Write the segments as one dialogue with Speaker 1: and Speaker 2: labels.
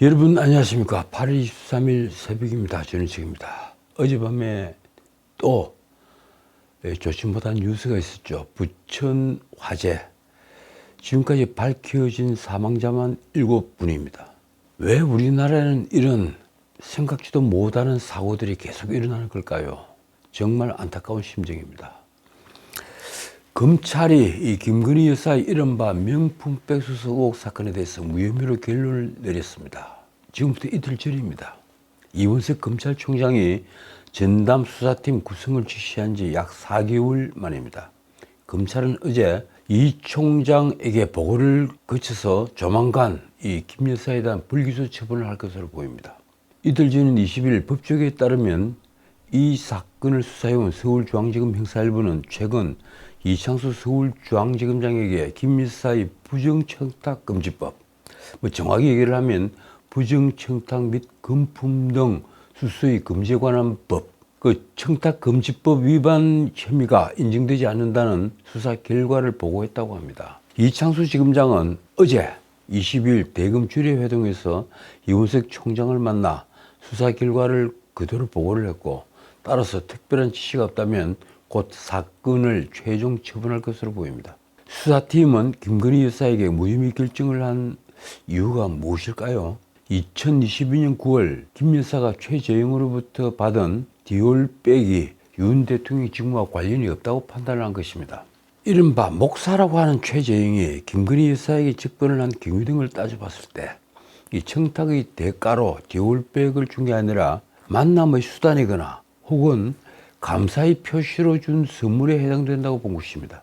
Speaker 1: 여러분 안녕하십니까. 8월 23일 새벽입니다. 전인책입니다. 어젯밤에 또 좋지 못한 뉴스가 있었죠. 부천 화재. 지금까지 밝혀진 사망자만 7분입니다. 왜 우리나라에는 이런 생각지도 못하는 사고들이 계속 일어나는 걸까요? 정말 안타까운 심정입니다. 검찰이 이 김건희 여사의 이른바 명품백 수수 의혹 사건에 대해서 무혐의로 결론을 내렸습니다. 지금부터 이틀 전입니다. 이원석 검찰총장이 전담 수사팀 구성을 지시한 지 약 4개월 만입니다. 검찰은 어제 이 총장에게 보고를 거쳐서 조만간 이 김 여사에 대한 불기소 처분을 할 것으로 보입니다. 이틀 전인 20일 법조계에 따르면 이 사건을 수사해온 서울중앙지검 형사일부는 최근 이창수 서울중앙지검장에게 김 여사의 부정청탁금지법, 정확히 얘기를 하면 부정청탁 및 금품 등 수수의 금지에 관한 법, 그 청탁금지법 위반 혐의가 인정되지 않는다는 수사 결과를 보고했다고 합니다. 이창수 지검장은 어제 22일 대검 주례회동에서 이원석 총장을 만나 수사 결과를 그대로 보고를 했고, 따라서 특별한 지시가 없다면 곧 사건을 최종 처분할 것으로 보입니다. 수사팀은 김건희 여사에게 무혐의 결정을 한 이유가 무엇일까요? 2022년 9월 김 여사가 최재형으로부터 받은 디올백이 윤 대통령 직무와 관련이 없다고 판단을 한 것입니다. 이른바 목사라고 하는 최재형이 김건희 여사에게 접근을 한 경위 등을 따져봤을 때 이 청탁의 대가로 디올백을 준 게 아니라 만남의 수단이거나 혹은 감사의 표시로 준 선물에 해당된다고 본 것입니다.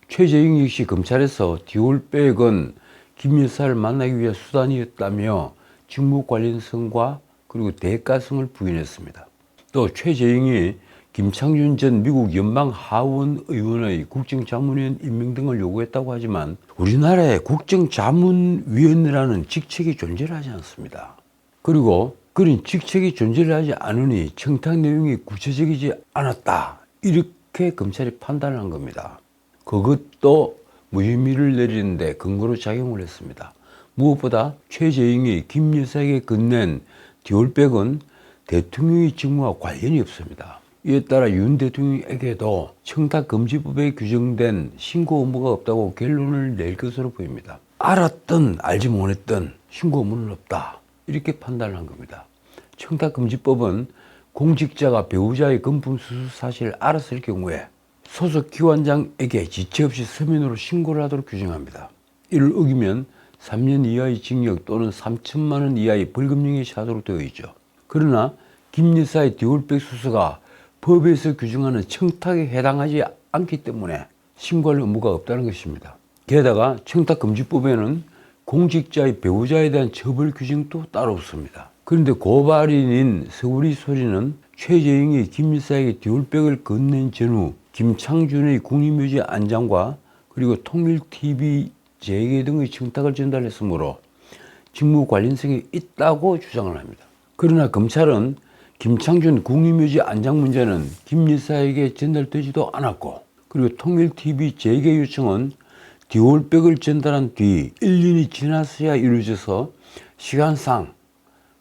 Speaker 1: 최재형 역시 검찰에서 디올백은 김 여사를 만나기 위한 수단이었다며 직무 관련성과 그리고 대가성을 부인했습니다. 또 최재형이 김창준 전 미국 연방하원의원의 국정자문위원 임명 등을 요구했다고 하지만 우리나라에 국정자문위원이라는 직책이 존재를 하지 않습니다. 그리고 그런 직책이 존재를 하지 않으니 청탁 내용이 구체적이지 않았다, 이렇게 검찰이 판단을 한 겁니다. 그것도 무혐의를 내리는데 근거로 작용을 했습니다. 무엇보다 최재형이 김 여사에게 건넨 디올백은 대통령의 직무와 관련이 없습니다. 이에 따라 윤 대통령에게도 청탁금지법에 규정된 신고 의무가 없다고 결론을 낼 것으로 보입니다. 알았든 알지 못했든 신고 의무는 없다, 이렇게 판단을 한 겁니다. 청탁금지법은 공직자가 배우자의 금품 수수 사실을 알았을 경우에 소속 기관장에게 지체 없이 서면으로 신고를 하도록 규정합니다. 이를 어기면 3년 이하의 징역 또는 3천만 원 이하의 벌금형에 처하도록 되어 있죠. 그러나 김 여사의 디올백 수수가 법에서 규정하는 청탁에 해당하지 않기 때문에 신고할 의무가 없다는 것입니다. 게다가 청탁금지법에는 공직자의 배우자에 대한 처벌 규정도 따로 없습니다. 그런데 고발인인 서울이 소리는 최재형이 김 여사에게 디올백을 건넨 전후 김창준의 국립묘지 안장과 그리고 통일TV 재개 등의 청탁을 전달했으므로 직무 관련성이 있다고 주장을 합니다. 그러나 검찰은 김창준 국립묘지 안장 문제는 김 여사에게 전달되지도 않았고, 그리고 통일TV 재개 요청은 디올백을 전달한 뒤 1년이 지나서야 이루어져서 시간상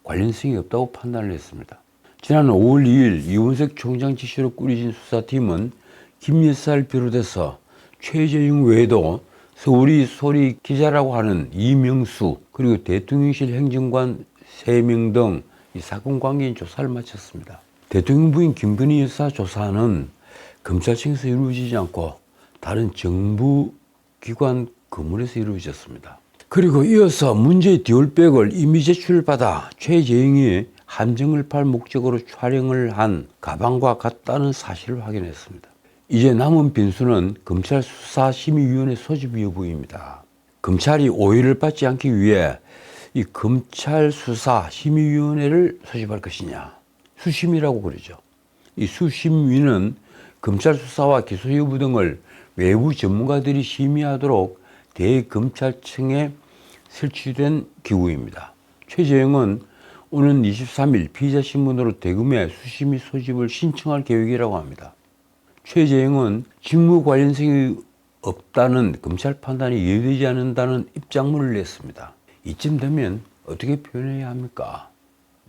Speaker 1: 관련성이 없다고 판단을 했습니다. 지난 5월 2일 이원석 총장 지시로 꾸려진 수사팀은 김 여사를 비롯해서 최재형 외에도 서울이 소리 기자라고 하는 이명수 그리고 대통령실 행정관 3명 등 이 사건 관계인 조사를 마쳤습니다. 대통령 부인 김건희 여사 조사는 검찰청에서 이루어지지 않고 다른 정부 기관 건물에서 이루어졌습니다. 그리고 이어서 문제의 디올백을 이미 제출받아 최재형이 함정을 팔 목적으로 촬영을 한 가방과 같다는 사실을 확인했습니다. 이제 남은 빈수는 검찰 수사심의위원회 소집 여부입니다. 검찰이 오해를 받지 않기 위해 이 검찰 수사심의위원회를 소집할 것이냐, 수심이라고 그러죠. 이 수심위는 검찰 수사와 기소 여부 등을 외부 전문가들이 심의하도록 대검찰청에 설치된 기구입니다. 최재형은 오는 23일 피의자신문으로 대검에 수심위 소집을 신청할 계획이라고 합니다. 최재형은 직무 관련성이 없다는 검찰 판단이 이해되지 않는다는 입장문을 냈습니다. 이쯤 되면 어떻게 표현해야 합니까?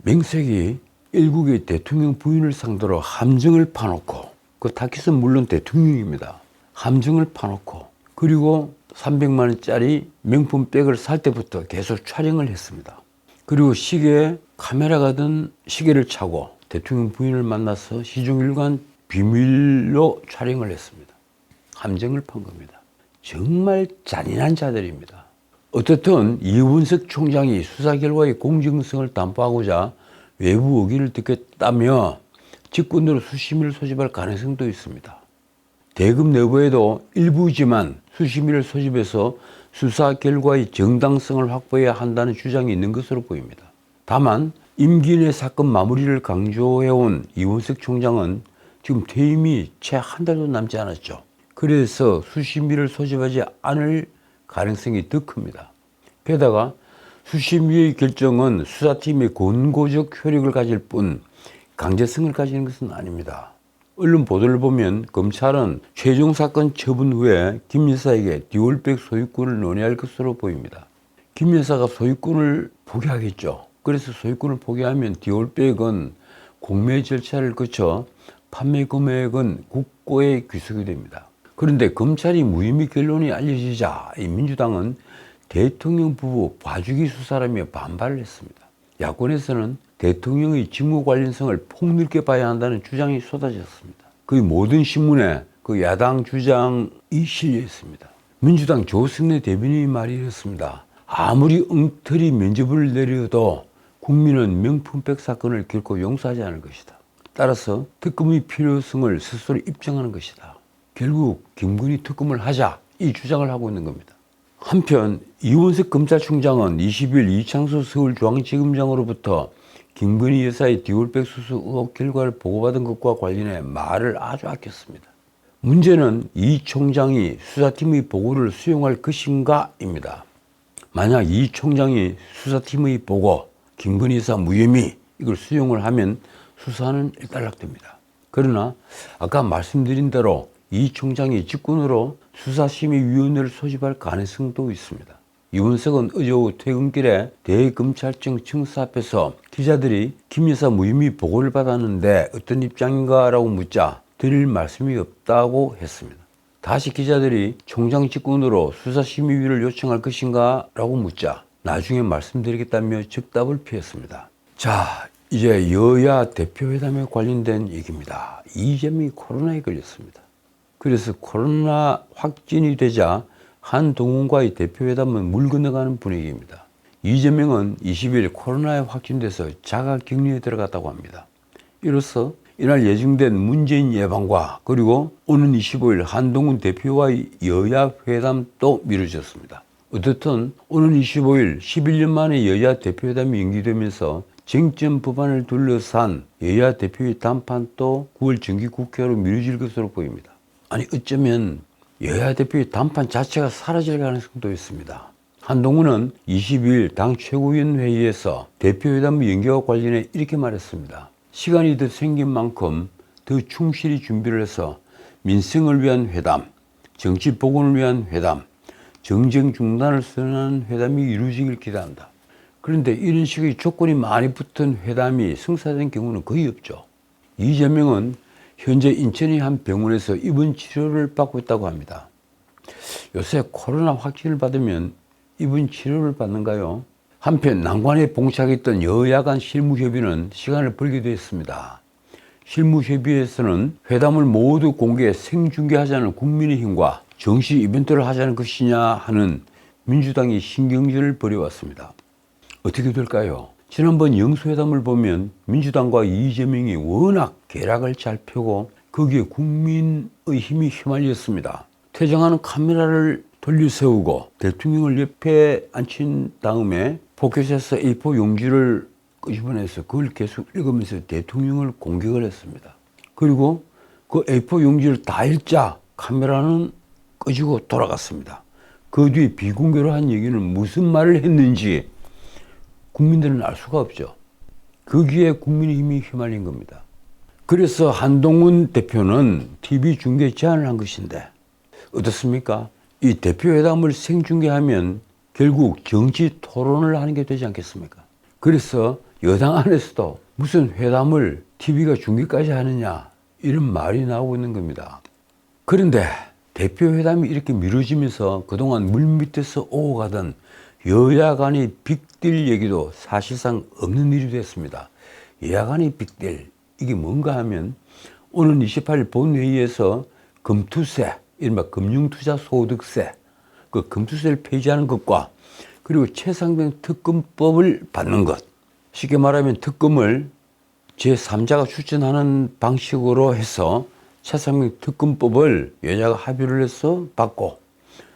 Speaker 1: 명색이 일국의 대통령 부인을 상대로 함정을 파놓고, 그 타깃은 물론 대통령입니다. 함정을 파놓고, 그리고 300만 원짜리 명품 백을 살 때부터 계속 촬영을 했습니다. 그리고 시계에 카메라가 든 시계를 차고 대통령 부인을 만나서 시종일관 비밀로 촬영을 했습니다. 함정을 판 겁니다. 정말 잔인한 자들입니다. 어떻든 이원석 총장이 수사 결과의 공정성을 담보하고자 외부 의견을 듣겠다며 직권으로 수심위를 소집할 가능성도 있습니다. 대검 내부에도 일부지만 수심위를 소집해서 수사 결과의 정당성을 확보해야 한다는 주장이 있는 것으로 보입니다. 다만 임기 내 사건 마무리를 강조해온 이원석 총장은 지금 퇴임이 채 한 달도 남지 않았죠. 그래서 수심위를 소집하지 않을 가능성이 더 큽니다. 게다가 수심위의 결정은 수사팀의 권고적 효력을 가질 뿐 강제성을 가지는 것은 아닙니다. 언론 보도를 보면 검찰은 최종 사건 처분 후에 김 여사에게 디올백 소유권을 논의할 것으로 보입니다. 김 여사가 소유권을 포기하겠죠. 그래서 소유권을 포기하면 디올백은 공매 절차를 거쳐 판매 금액은 국고에 귀속이 됩니다. 그런데 검찰이 무혐의 결론이 알려지자 민주당은 대통령 부부 봐주기 수사라며 반발을 했습니다. 야권에서는 대통령의 직무 관련성을 폭넓게 봐야 한다는 주장이 쏟아졌습니다. 거의 모든 신문에 그 야당 주장이 실려 있습니다. 민주당 조승래 대변인의 말이 이렇습니다. 아무리 엉터리 면죄부를 내려도 국민은 명품백 사건을 결코 용서하지 않을 것이다. 따라서 특검의 필요성을 스스로 입증하는 것이다. 결국 김건희 특검을 하자, 이 주장을 하고 있는 겁니다. 한편 이원석 검찰총장은 20일 이창수 서울중앙지검장으로부터 김건희 여사의 디올백 수수 의혹 결과를 보고받은 것과 관련해 말을 아주 아꼈습니다. 문제는 이 총장이 수사팀의 보고를 수용할 것인가입니다. 만약 이 총장이 수사팀의 보고, 김건희 여사 무혐의 이걸 수용을 하면 수사는 일단락됩니다. 그러나 아까 말씀드린 대로 이 총장이 직권으로 수사심의위원회를 소집할 가능성도 있습니다. 이원석은 어제 오후 퇴근길에 대검찰청 청사 앞에서 기자들이 김 여사 무혐의 보고를 받았는데 어떤 입장인가 라고 묻자 드릴 말씀이 없다고 했습니다. 다시 기자들이 총장 직권으로 수사심의위를 요청할 것인가 라고 묻자 나중에 말씀드리겠다며 즉답을 피했습니다. 자, 이제 여야 대표회담에 관련된 얘기입니다. 이재명이 코로나에 걸렸습니다. 그래서 코로나 확진이 되자 한동훈과의 대표회담은 물 건너가는 분위기입니다. 이재명은 20일 코로나에 확진돼서 자가격리에 들어갔다고 합니다. 이로써 이날 예정된 문재인 예방과 그리고 오는 25일 한동훈 대표와의 여야 회담도 미뤄졌습니다. 어떻든 오는 25일 11년 만에 여야 대표회담이 연기되면서 쟁점 법안을 둘러싼 여야 대표의 담판도 9월 정기국회로 미뤄질 것으로 보입니다. 아니 어쩌면 여야 대표의 담판 자체가 사라질 가능성도 있습니다. 한동훈은 22일 당 최고위원 회의에서 대표회담 연기와 관련해 이렇게 말했습니다. 시간이 더 생긴 만큼 더 충실히 준비를 해서 민생을 위한 회담, 정치 복원을 위한 회담, 정쟁 중단을 선언하는 회담이 이루어지길 기대한다. 그런데 이런 식의 조건이 많이 붙은 회담이 성사된 경우는 거의 없죠. 이재명은 현재 인천의 한 병원에서 입원 치료를 받고 있다고 합니다. 요새 코로나 확진을 받으면 입원 치료를 받는가요? 한편 난관에 봉착했던 여야 간 실무협의는 시간을 벌기도 했습니다. 실무협의에서는 회담을 모두 공개 생중계하자는 국민의힘과 정시 이벤트를 하자는 것이냐 하는 민주당이 신경전을 벌여왔습니다. 어떻게 될까요? 지난번 영수회담을 보면 민주당과 이재명이 워낙 계략을 잘 펴고 거기에 국민의 힘이 휘말렸습니다. 퇴장하는 카메라를 돌려세우고 대통령을 옆에 앉힌 다음에 포켓에서 A4 용지를 끄집어내서 그걸 계속 읽으면서 대통령을 공격을 했습니다. 그리고 그 A4 용지를 다 읽자 카메라는 끄지고 돌아갔습니다. 그 뒤에 비공개로 한 얘기는 무슨 말을 했는지 국민들은 알 수가 없죠. 거기에 국민의힘이 휘말린 겁니다. 그래서 한동훈 대표는 TV 중계 제안을 한 것인데 어떻습니까? 이 대표회담을 생중계하면 결국 정치 토론을 하는 게 되지 않겠습니까? 그래서 여당 안에서도 무슨 회담을 TV가 중계까지 하느냐 이런 말이 나오고 있는 겁니다. 그런데 대표회담이 이렇게 미뤄지면서 그동안 물밑에서 오고 가던 여야 간의 빅딜 얘기도 사실상 없는 일이 됐습니다. 여야 간의 빅딜, 이게 뭔가 하면 오늘 28일 본회의에서 금투세, 이른바 금융투자소득세, 그 금투세를 폐지하는 것과 그리고 최상병 특검법을 받는 것, 쉽게 말하면 특검을 제3자가 추천하는 방식으로 해서 최상병 특검법을 여야가 합의를 해서 받고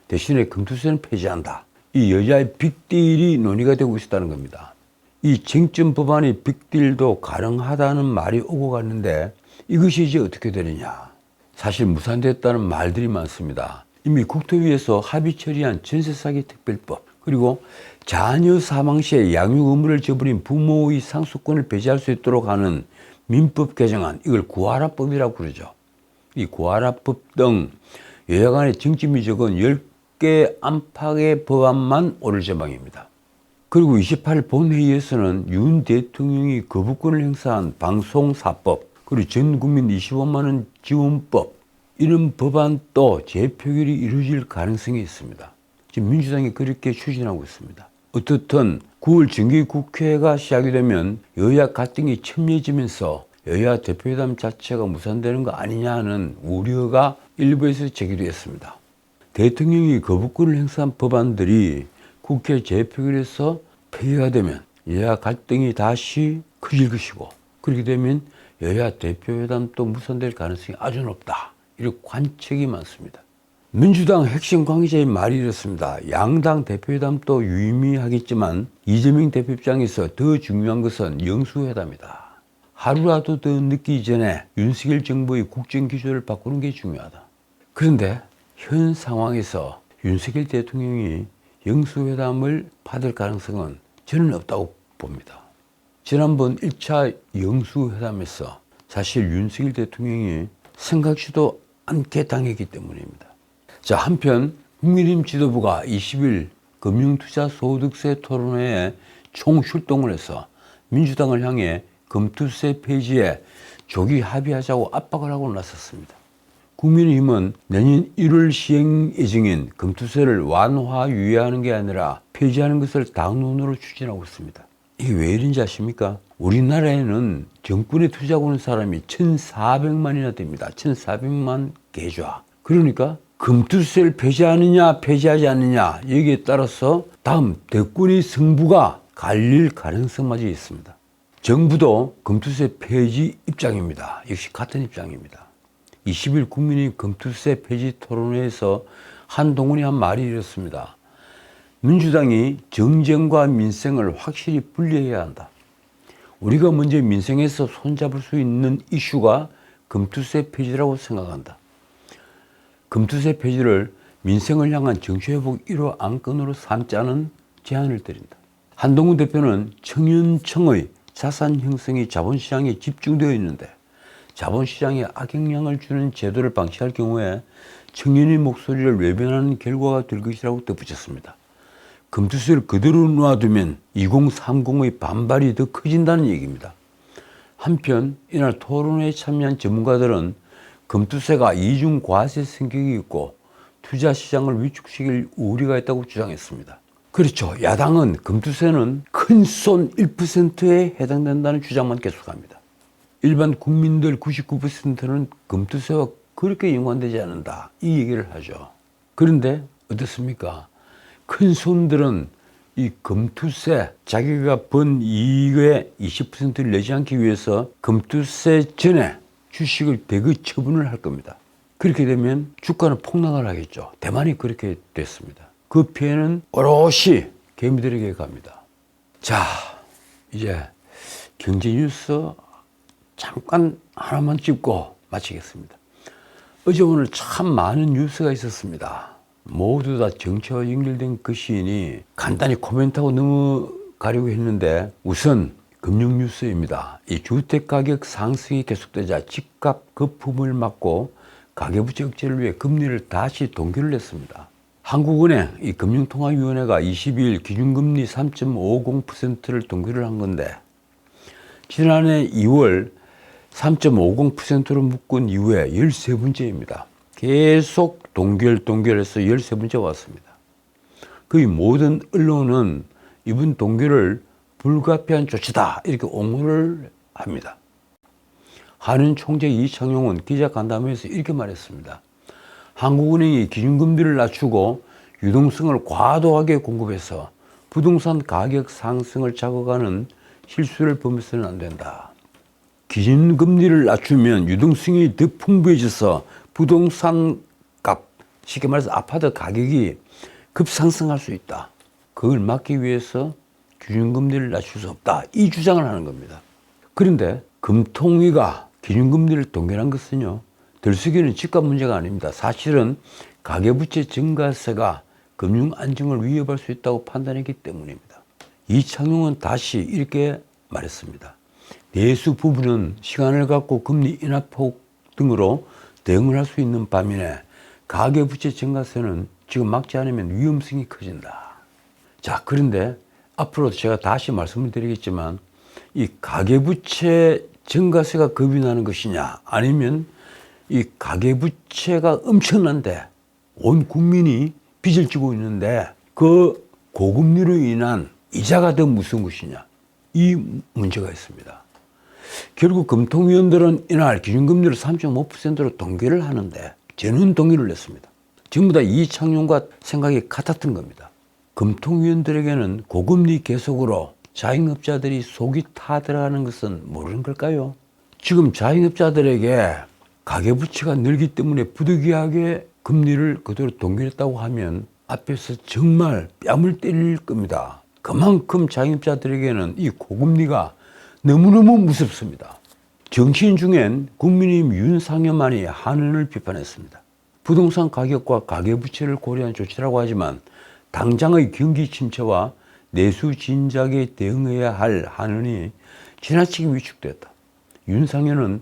Speaker 1: 대신에 금투세는 폐지한다. 이 여야의 빅딜이 논의가 되고 있다는 겁니다. 이 쟁점 법안의 빅딜도 가능하다는 말이 오고 갔는데 이것이 이제 어떻게 되느냐. 사실 무산됐다는 말들이 많습니다. 이미 국토위에서 합의 처리한 전세사기 특별법, 그리고 자녀 사망 시에 양육 의무를 저버린 부모의 상속권을 배제할 수 있도록 하는 민법 개정안, 이걸 구하라법이라고 그러죠. 이 구하라법 등 여야 간의 쟁점이 적은 10개 안팎의 법안만 오를 전망입니다. 그리고 28일 본회의에서는 윤 대통령이 거부권을 행사한 방송사법, 그리고 전 국민 25만 원 지원법, 이런 법안도 재표결이 이루어질 가능성이 있습니다. 지금 민주당이 그렇게 추진하고 있습니다. 어떻든 9월 정기국회가 시작이 되면 여야 갈등이 첨예해지면서 여야 대표회담 자체가 무산되는 거 아니냐 하는 우려가 일부에서 제기되었습니다. 대통령이 거부권을 행사한 법안들이 국회 재표결에서 폐기가 되면 여야 갈등이 다시 커질 것이고, 그렇게 되면 여야 대표회담도 무산될 가능성이 아주 높다, 이런 관측이 많습니다. 민주당 핵심 관계자의 말이 이렇습니다. 양당 대표회담도 유의미하겠지만 이재명 대표 입장에서 더 중요한 것은 영수회담이다. 하루라도 더 늦기 전에 윤석열 정부의 국정기조를 바꾸는 게 중요하다. 그런데 현 상황에서 윤석열 대통령이 영수회담을 받을 가능성은 저는 없다고 봅니다. 지난번 1차 영수회담에서 사실 윤석열 대통령이 생각지도 않게 당했기 때문입니다. 자, 한편 국민의힘 지도부가 20일 금융투자소득세 토론회에 총출동을 해서 민주당을 향해 금투세 폐지에 조기 합의하자고 압박을 하고 나섰습니다. 국민의힘은 내년 1월 시행 예정인 금투세를 완화 유예하는 게 아니라 폐지하는 것을 당론으로 추진하고 있습니다. 이게 왜 이런지 아십니까? 우리나라에는 정권에 투자하고 있는 사람이 1,400만이나 됩니다. 1,400만 계좌. 그러니까 금투세를 폐지하느냐 폐지하지 않느냐 여기에 따라서 다음 대권의 승부가 갈릴 가능성마저 있습니다. 정부도 금투세 폐지 입장입니다. 역시 같은 입장입니다. 20일 국민의 금투세 폐지 토론회에서 한동훈이 한 말이 이렇습니다. 민주당이 정쟁과 민생을 확실히 분리해야 한다. 우리가 먼저 민생에서 손잡을 수 있는 이슈가 금투세 폐지라고 생각한다. 금투세 폐지를 민생을 향한 정치회복 1호 안건으로 삼자는 제안을 드린다. 한동훈 대표는 청년층의 자산 형성이 자본시장에 집중되어 있는데 자본시장에 악영향을 주는 제도를 방치할 경우에 청년의 목소리를 외면하는 결과가 될 것이라고 덧붙였습니다. 금투세를 그대로 놔두면 2030의 반발이 더 커진다는 얘기입니다. 한편 이날 토론회에 참여한 전문가들은 금투세가 이중과세 성격이 있고 투자시장을 위축시킬 우려가 있다고 주장했습니다. 그렇죠. 야당은 금투세는 큰손 1%에 해당된다는 주장만 계속합니다. 일반 국민들 99%는 금투세와 그렇게 연관되지 않는다, 이 얘기를 하죠. 그런데 어떻습니까? 큰 손들은 이 금투세, 자기가 번 이익의 20%를 내지 않기 위해서 금투세 전에 주식을 대거 처분을 할 겁니다. 그렇게 되면 주가는 폭락을 하겠죠. 대만이 그렇게 됐습니다. 그 피해는 오롯이 개미들에게 갑니다. 자, 이제 경제 뉴스 잠깐 하나만 짚고 마치겠습니다. 어제 오늘 참 많은 뉴스가 있었습니다. 모두 다 정치와 연결된 것이니 간단히 코멘트하고 넘어가려고 했는데 우선 금융 뉴스입니다. 이 주택가격 상승이 계속되자 집값 거품을 막고 가계부채 억제를 위해 금리를 다시 동결을 했습니다. 한국은행 이 금융통화위원회가 22일 기준금리 3.50%를 동결을 한 건데, 지난해 2월 3.50%로 묶은 이후에 13번째입니다. 계속 동결해서 13번째 왔습니다. 거의 모든 언론은 이번 동결을 불가피한 조치다 이렇게 옹호를 합니다. 한은 총재 이창용은 기자간담회에서 이렇게 말했습니다. 한국은행이 기준금리를 낮추고 유동성을 과도하게 공급해서 부동산 가격 상승을 자극하는 실수를 범해서는 안 된다. 기준금리를 낮추면 유동성이 더 풍부해져서 부동산 값, 쉽게 말해서 아파트 가격이 급상승할 수 있다. 그걸 막기 위해서 기준금리를 낮출 수 없다. 이 주장을 하는 겁니다. 그런데 금통위가 기준금리를 동결한 것은요, 들쑥이는 집값 문제가 아닙니다. 사실은 가계부채 증가세가 금융 안정을 위협할 수 있다고 판단했기 때문입니다. 이창용은 다시 이렇게 말했습니다. 내수 부분은 시간을 갖고 금리 인하폭 등으로 대응을 할 수 있는 반면에 가계부채 증가세는 지금 막지 않으면 위험성이 커진다. 자, 그런데 앞으로 제가 다시 말씀을 드리겠지만, 이 가계부채 증가세가 겁이 나는 것이냐, 아니면 이 가계부채가 엄청난데 온 국민이 빚을 지고 있는데 그 고금리로 인한 이자가 더 무서운 것이냐, 이 문제가 있습니다. 결국 금통위원들은 이날 기준금리를 3.5%로 동결을 하는데 전원 동의를 냈습니다. 전부 다 이창용과 생각이 같았던 겁니다. 금통위원들에게는 고금리 계속으로 자영업자들이 속이 타들어가는 것은 모르는 걸까요? 지금 자영업자들에게 가계부채가 늘기 때문에 부득이하게 금리를 그대로 동결했다고 하면 앞에서 정말 뺨을 때릴 겁니다. 그만큼 자영업자들에게는 이 고금리가 너무너무 무섭습니다. 정치인 중엔 국민의힘 윤상현만이 한은을 비판했습니다. 부동산 가격과 가계부채를 고려한 조치라고 하지만 당장의 경기 침체와 내수 진작에 대응해야 할 한은이 지나치게 위축됐다. 윤상현은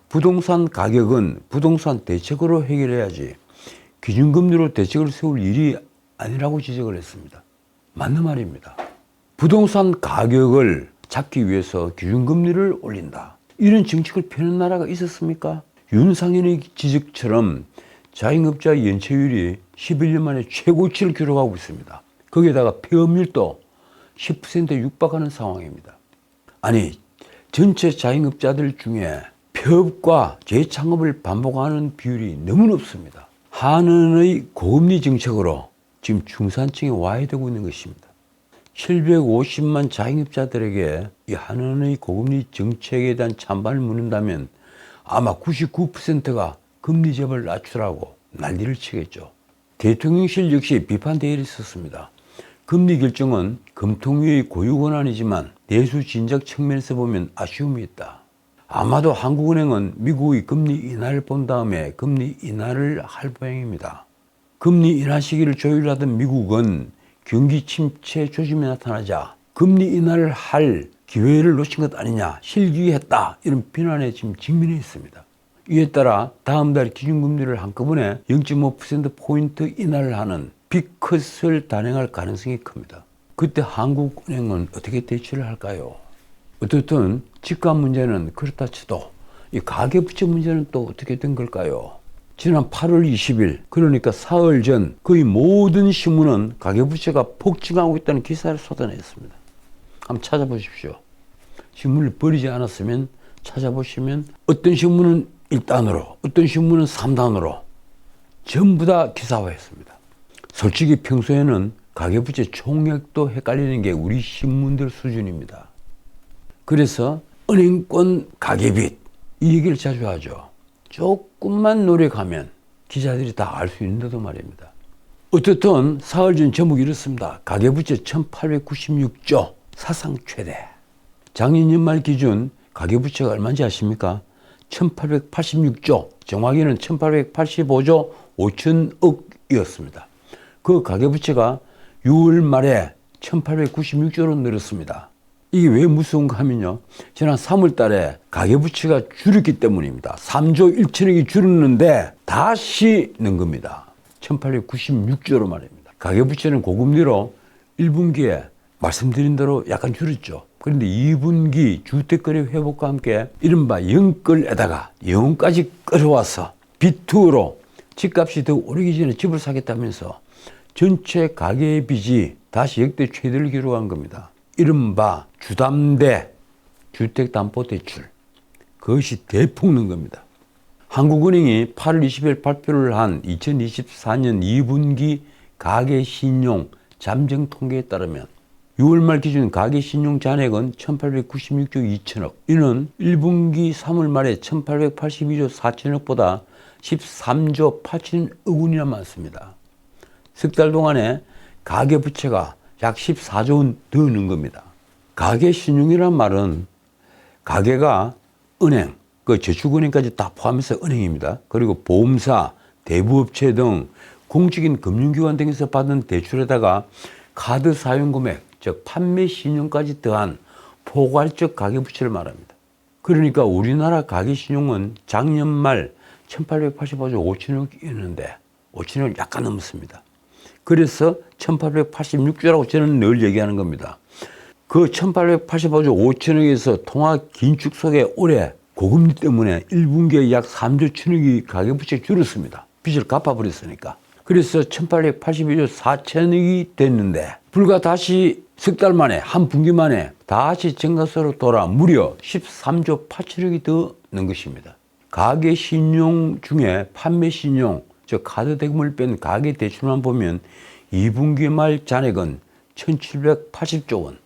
Speaker 1: 부동산 가격은 부동산 대책으로 해결해야지 기준금리로 대책을 세울 일이 아니라고 지적을 했습니다. 맞는 말입니다. 부동산 가격을 잡기 위해서 기준금리를 올린다. 이런 정책을 펴는 나라가 있었습니까? 윤상현의 지적처럼 자영업자 연체율이 11년 만에 최고치를 기록하고 있습니다. 거기에다가 폐업률도 10%에 육박하는 상황입니다. 아니, 전체 자영업자들 중에 폐업과 재창업을 반복하는 비율이 너무 높습니다. 한은의 고금리 정책으로 지금 중산층에 와해되고 있는 것입니다. 750만 자영업자들에게 이 한은의 고금리 정책에 대한 찬반을 묻는다면 아마 99%가 금리 제발 낮추라고 난리를 치겠죠. 대통령실 역시 비판 대회를 있었습니다. 금리 결정은 금통위의 고유 권한이지만 내수 진작 측면에서 보면 아쉬움이 있다. 아마도 한국은행은 미국의 금리 인하를 본 다음에 금리 인하를 할 모양입니다. 금리 인하 시기를 조율하던 미국은 경기 침체 조짐이 나타나자 금리 인하를 할 기회를 놓친 것 아니냐, 실기했다, 이런 비난에 지금 직면해 있습니다. 이에 따라 다음 달 기준금리를 한꺼번에 0.5%포인트 인하를 하는 빅컷을 단행할 가능성이 큽니다. 그때 한국은행은 어떻게 대처를 할까요? 어떻든 집값 문제는 그렇다 쳐도 이 가계부채 문제는 또 어떻게 된 걸까요? 지난 8월 20일, 그러니까 사흘 전 거의 모든 신문은 가계부채가 폭증하고 있다는 기사를 쏟아냈습니다. 한번 찾아보십시오. 신문을 버리지 않았으면 찾아보시면 어떤 신문은 1단으로, 어떤 신문은 3단으로 전부 다 기사화했습니다. 솔직히 평소에는 가계부채 총액도 헷갈리는 게 우리 신문들 수준입니다. 그래서 은행권 가계빚, 이 얘기를 자주 하죠. 조금만 노력하면 기자들이 다 알 수 있는데도 말입니다. 어쨌든 사흘 전 제목이 이렇습니다. 가계부채 1896조 사상 최대. 작년 연말 기준 가계부채가 얼마인지 아십니까? 1886조, 정확히는 1885조 5천억이었습니다. 그 가계부채가 6월 말에 1896조로 늘었습니다. 이게 왜 무서운가 하면요, 지난 3월 달에 가계부채가 줄었기 때문입니다. 3조 1천억이 줄었는데 다시 는 겁니다. 1896조로 말입니다. 가계부채는 고금리로 1분기에 말씀드린 대로 약간 줄었죠. 그런데 2분기 주택거래 회복과 함께 이른바 영끌에다가 영혼까지 끌어와서 B2로 집값이 더 오르기 전에 집을 사겠다면서 전체 가계의 빚이 다시 역대 최대를 기록한 겁니다. 이른바 주담대 주택담보대출, 그것이 대폭 는 겁니다. 한국은행이 8월 20일 발표를 한 2024년 2분기 가계신용 잠정 통계에 따르면 6월 말 기준 가계신용 잔액은 1896조 2천억. 이는 1분기 3월 말에 1882조 4천억보다 13조 8천억 원이나 많습니다. 석 달 동안에 가계부채가 약 14조 원 더 는 겁니다. 가계신용이란 말은 가계가 은행, 그 저축은행까지 다 포함해서 은행입니다. 그리고 보험사, 대부업체 등 공적인 금융기관 등에서 받은 대출에다가 카드 사용금액, 즉 판매 신용까지 더한 포괄적 가계부채를 말합니다. 그러니까 우리나라 가계신용은 작년 말 1885조 5천억이었는데 5천억을 약간 넘었습니다. 그래서 1886조라고 저는 늘 얘기하는 겁니다. 그 1885조 5천억에서 통화 긴축 속에 올해 고금리 때문에 1분기에 약 3조 천억이 가계부채 줄었습니다. 빚을 갚아버렸으니까. 그래서 1882조 4천억이 됐는데 불과 다시 석 달 만에 한 분기 만에 다시 정가세로 돌아 무려 13조 8천억이 더 는 것입니다. 가계신용 중에 판매신용, 즉 카드 대금을 뺀 가계대출만 보면 2분기 말 잔액은 1780조 원,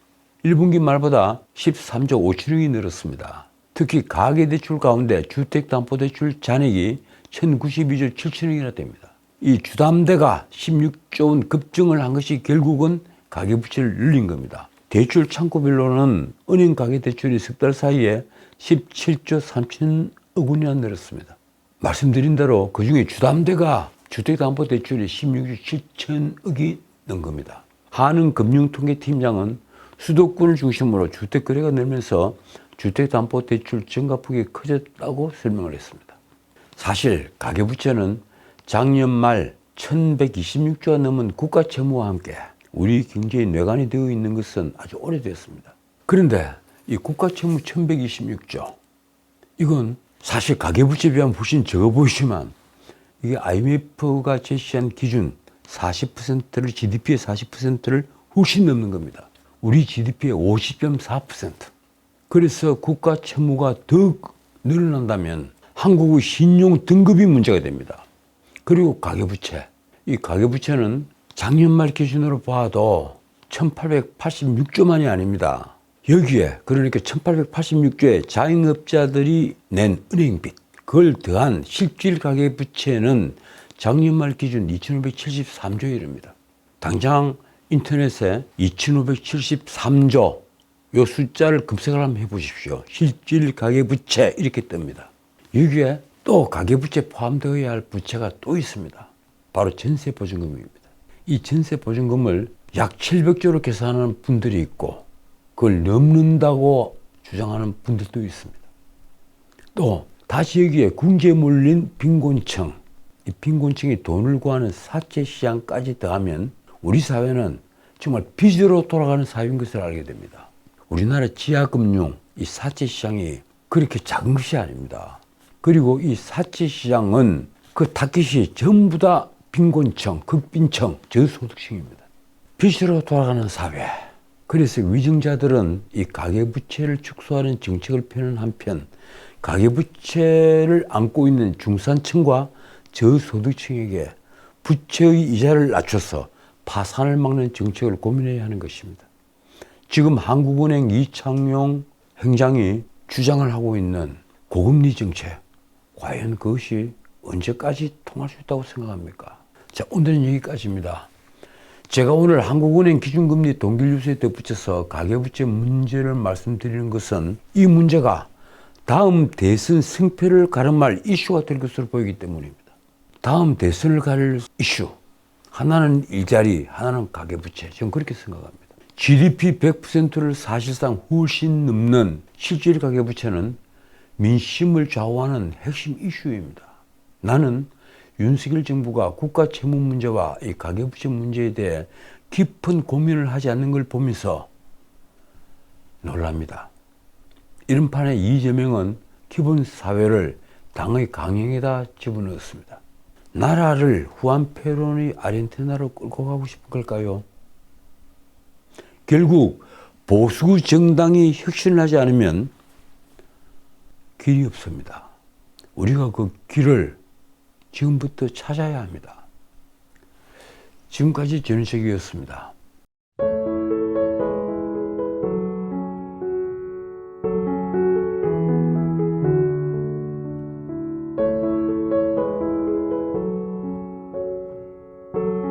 Speaker 1: 1분기 말보다 13조 5천억이 늘었습니다. 특히 가계대출 가운데 주택담보대출 잔액이 1092조 7천억이나 됩니다. 이 주담대가 16조 원 급증을 한 것이 결국은 가계부채를 늘린 겁니다. 대출 창구별로는 은행 가계대출이 석 달 사이에 17조 3천억 원이나 늘었습니다. 말씀드린 대로 그중에 주담대가 주택담보대출이 16조 7천억이 는 겁니다. 한은금융통계팀장은 수도권을 중심으로 주택거래가 늘면서 주택담보대출 증가폭이 커졌다고 설명을 했습니다. 사실 가계부채는 작년 말 1126조가 넘은 국가채무와 함께 우리 경제의 뇌관이 되어 있는 것은 아주 오래됐습니다. 그런데 이 국가채무 1126조, 이건 사실 가계부채에 비하면 훨씬 적어 보이지만 이게 IMF가 제시한 기준 40%를 GDP의 40%를 훨씬 넘는 겁니다. 우리 GDP의 50.4%. 그래서 국가 채무가 더 늘어난다면 한국의 신용 등급이 문제가 됩니다. 그리고 가계부채. 이 가계부채는 작년 말 기준으로 봐도 1886조만이 아닙니다. 여기에 그러니까 1886조에 자영업자들이 낸 은행빚, 그걸 더한 실질 가계부채는 작년 말 기준 2573조에 이릅니다. 당장 인터넷에 2573조 요 숫자를 검색을 한번 해보십시오. 실질 가계부채 이렇게 뜹니다. 여기에 또 가계부채 포함되어야 할 부채가 또 있습니다. 바로 전세보증금입니다. 이 전세보증금을 약 700조로 계산하는 분들이 있고 그걸 넘는다고 주장하는 분들도 있습니다. 또 다시 여기에 궁지에 몰린 빈곤층, 이 빈곤층이 돈을 구하는 사채시장까지 더하면 우리 사회는 정말 빚으로 돌아가는 사회인 것을 알게 됩니다. 우리나라 지하금융, 이 사채시장이 그렇게 작은 것이 아닙니다. 그리고 이 사채시장은 그 타깃이 전부 다 빈곤층, 극빈층, 저소득층입니다. 빚으로 돌아가는 사회. 그래서 위증자들은 이 가계부채를 축소하는 정책을 펴는 한편 가계부채를 안고 있는 중산층과 저소득층에게 부채의 이자를 낮춰서 파산을 막는 정책을 고민해야 하는 것입니다. 지금 한국은행 이창용 행장이 주장을 하고 있는 고금리 정책, 과연 그것이 언제까지 통할 수 있다고 생각합니까? 자, 오늘은 여기까지입니다. 제가 오늘 한국은행 기준금리 동결유세에 덧붙여서 가계부채 문제를 말씀드리는 것은 이 문제가 다음 대선 승패를 가름할 이슈가 될 것으로 보이기 때문입니다. 다음 대선을 가릴 이슈, 하나는 일자리, 하나는 가계부채. 저는 그렇게 생각합니다. GDP 100%를 사실상 훨씬 넘는 실질 가계부채는 민심을 좌우하는 핵심 이슈입니다. 나는 윤석열 정부가 국가 채무 문제와 이 가계부채 문제에 대해 깊은 고민을 하지 않는 걸 보면서 놀랍니다. 이런 판에 이재명은 기본 사회를 당의 강령에다 집어넣었습니다. 나라를 후안 페론의 아르헨티나로 끌고 가고 싶은 걸까요? 결국 보수 정당이 혁신을 하지 않으면 길이 없습니다. 우리가 그 길을 지금부터 찾아야 합니다. 지금까지 전인책이었습니다.